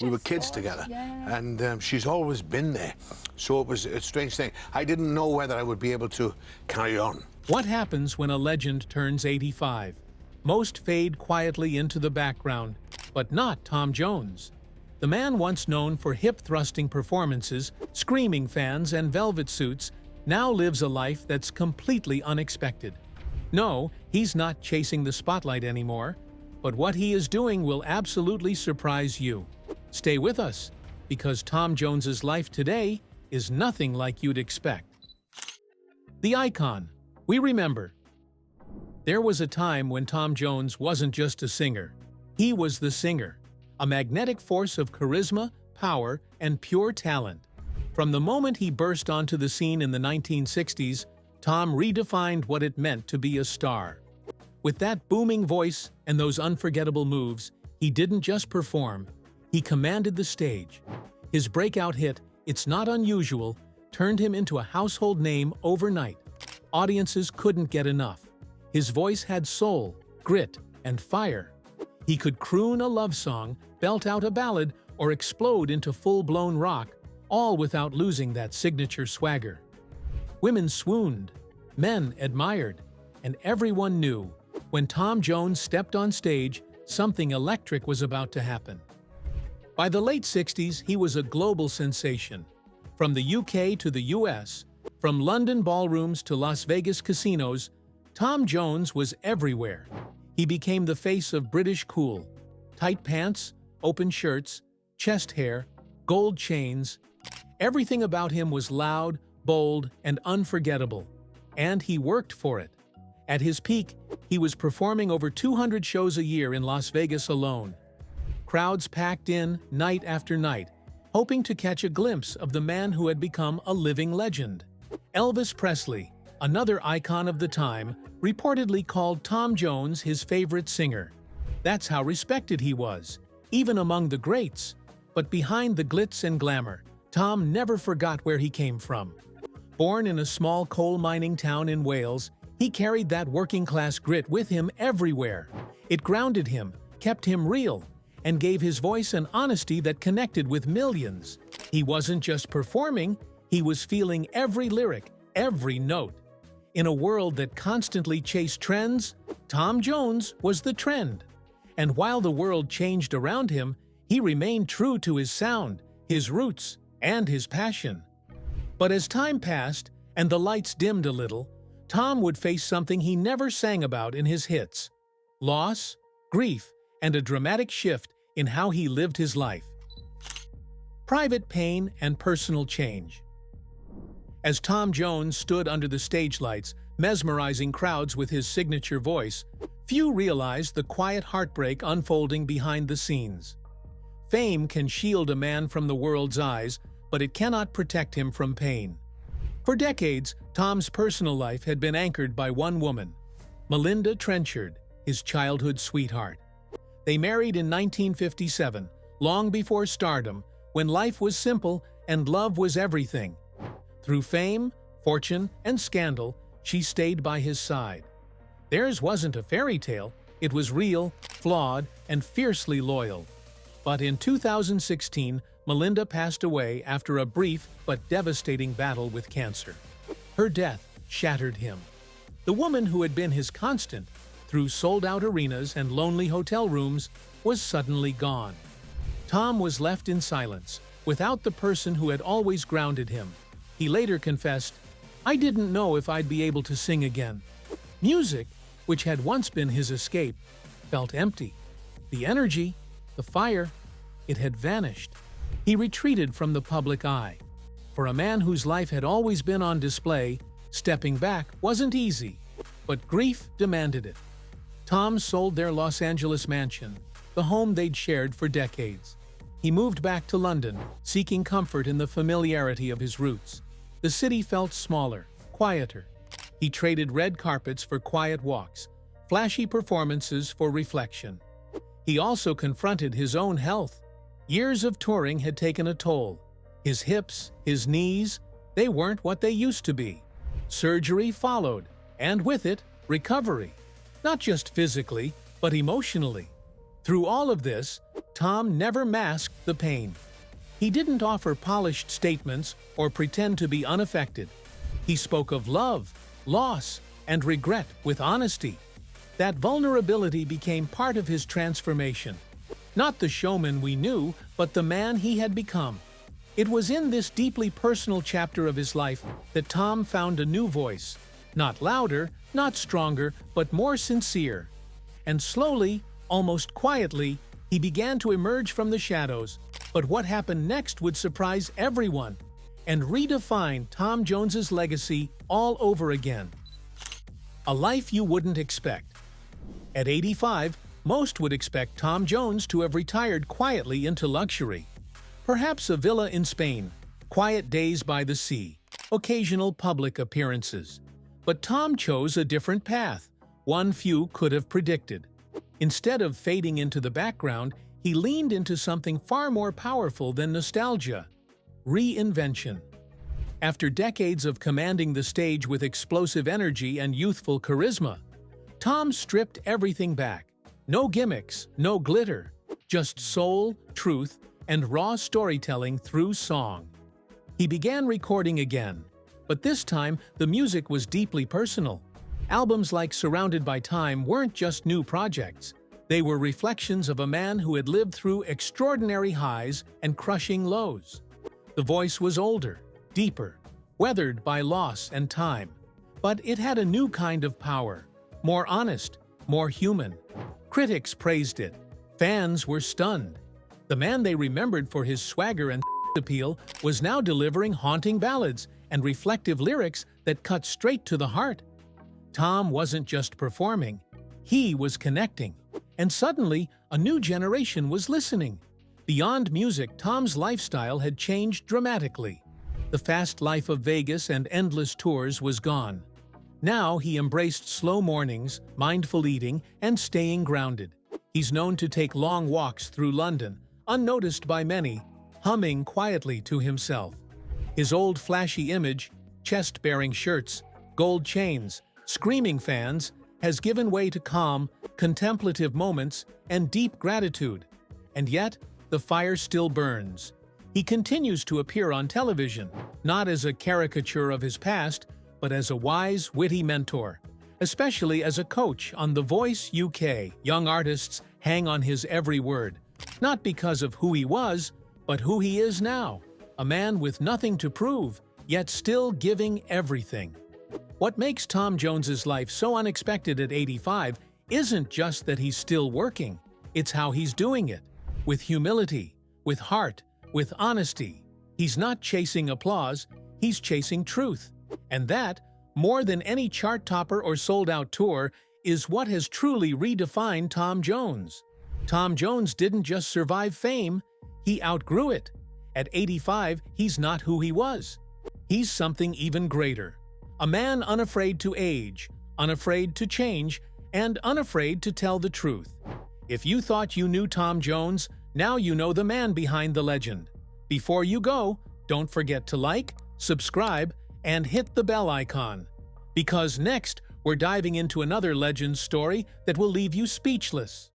We were kids together, yeah. and she's always been there. So it was a strange thing. I didn't know whether I would be able to carry on. What happens when a legend turns 85? Most fade quietly into the background, but not Tom Jones. The man once known for hip-thrusting performances, screaming fans, and velvet suits now lives a life that's completely unexpected. No, he's not chasing the spotlight anymore, but what he is doing will absolutely surprise you. Stay with us, because Tom Jones's life today is nothing like you'd expect. The icon. We remember. There was a time when Tom Jones wasn't just a singer. He was the singer, a magnetic force of charisma, power, and pure talent. From the moment he burst onto the scene in the 1960s, Tom redefined what it meant to be a star. With that booming voice and those unforgettable moves, he didn't just perform, he commanded the stage. His breakout hit, "It's Not Unusual," turned him into a household name overnight. Audiences couldn't get enough. His voice had soul, grit, and fire. He could croon a love song, belt out a ballad, or explode into full-blown rock, all without losing that signature swagger. Women swooned, men admired, and everyone knew when Tom Jones stepped on stage, something electric was about to happen. By the late 60s, he was a global sensation. From the UK to the US, from London ballrooms to Las Vegas casinos, Tom Jones was everywhere. He became the face of British cool. Tight pants, open shirts, chest hair, gold chains. Everything about him was loud, bold, and unforgettable. And he worked for it. At his peak, he was performing over 200 shows a year in Las Vegas alone. Crowds packed in night after night, hoping to catch a glimpse of the man who had become a living legend. Elvis Presley, another icon of the time, reportedly called Tom Jones his favorite singer. That's how respected he was, even among the greats. But behind the glitz and glamour, Tom never forgot where he came from. Born in a small coal mining town in Wales, he carried that working-class grit with him everywhere. It grounded him, kept him real, and gave his voice an honesty that connected with millions. He wasn't just performing, he was feeling every lyric, every note. In a world that constantly chased trends, Tom Jones was the trend. And while the world changed around him, he remained true to his sound, his roots, and his passion. But as time passed and the lights dimmed a little, Tom would face something he never sang about in his hits: loss, grief, and a dramatic shift in how he lived his life. Private pain and personal change. As Tom Jones stood under the stage lights, mesmerizing crowds with his signature voice, few realized the quiet heartbreak unfolding behind the scenes. Fame can shield a man from the world's eyes, but it cannot protect him from pain. For decades, Tom's personal life had been anchored by one woman, Melinda Trenchard, his childhood sweetheart. They married in 1957, long before stardom, when life was simple and love was everything. Through fame, fortune, and scandal, she stayed by his side. Theirs wasn't a fairy tale, it was real, flawed, and fiercely loyal. But in 2016, Melinda passed away after a brief but devastating battle with cancer. Her death shattered him. The woman who had been his constant, through sold-out arenas and lonely hotel rooms, was suddenly gone. Tom was left in silence, without the person who had always grounded him. He later confessed, "I didn't know if I'd be able to sing again." Music, which had once been his escape, felt empty. The energy, the fire, it had vanished. He retreated from the public eye. For a man whose life had always been on display, stepping back wasn't easy, but grief demanded it. Tom sold their Los Angeles mansion, the home they'd shared for decades. He moved back to London, seeking comfort in the familiarity of his roots. The city felt smaller, quieter. He traded red carpets for quiet walks, flashy performances for reflection. He also confronted his own health. Years of touring had taken a toll. His hips, his knees, they weren't what they used to be. Surgery followed, and with it, recovery. Not just physically, but emotionally. Through all of this, Tom never masked the pain. He didn't offer polished statements or pretend to be unaffected. He spoke of love, loss, and regret with honesty. That vulnerability became part of his transformation. Not the showman we knew, but the man he had become. It was in this deeply personal chapter of his life that Tom found a new voice. Not louder, not stronger, but more sincere. And slowly, almost quietly, he began to emerge from the shadows. But what happened next would surprise everyone and redefine Tom Jones's legacy all over again. A life you wouldn't expect. At 85, most would expect Tom Jones to have retired quietly into luxury. Perhaps a villa in Spain, quiet days by the sea, occasional public appearances. But Tom chose a different path, one few could have predicted. Instead of fading into the background, he leaned into something far more powerful than nostalgia: reinvention. After decades of commanding the stage with explosive energy and youthful charisma, Tom stripped everything back. No gimmicks, no glitter, just soul, truth, and raw storytelling through song. He began recording again, but this time the music was deeply personal. Albums like Surrounded by Time weren't just new projects. They were reflections of a man who had lived through extraordinary highs and crushing lows. The voice was older, deeper, weathered by loss and time. But it had a new kind of power, more honest, more human. Critics praised it. Fans were stunned. The man they remembered for his swagger and appeal was now delivering haunting ballads and reflective lyrics that cut straight to the heart. Tom wasn't just performing, he was connecting. And suddenly, a new generation was listening. Beyond music, Tom's lifestyle had changed dramatically. The fast life of Vegas and endless tours was gone. Now he embraced slow mornings, mindful eating, and staying grounded. He's known to take long walks through London, unnoticed by many, humming quietly to himself. His old flashy image, chest-bearing shirts, gold chains, screaming fans, has given way to calm, contemplative moments and deep gratitude. And yet, the fire still burns. He continues to appear on television, not as a caricature of his past, but as a wise, witty mentor. Especially as a coach on The Voice UK, young artists hang on his every word, not because of who he was, but who he is now, a man with nothing to prove, yet still giving everything. What makes Tom Jones's life so unexpected at 85 isn't just that he's still working, it's how he's doing it. With humility, with heart, with honesty. He's not chasing applause, he's chasing truth. And that, more than any chart topper or sold-out tour, is what has truly redefined Tom Jones. Tom Jones didn't just survive fame, he outgrew it. At 85, he's not who he was. He's something even greater. A man unafraid to age, unafraid to change, and unafraid to tell the truth. If you thought you knew Tom Jones, now you know the man behind the legend. Before you go, don't forget to like, subscribe, and hit the bell icon. Because next, we're diving into another legend story that will leave you speechless.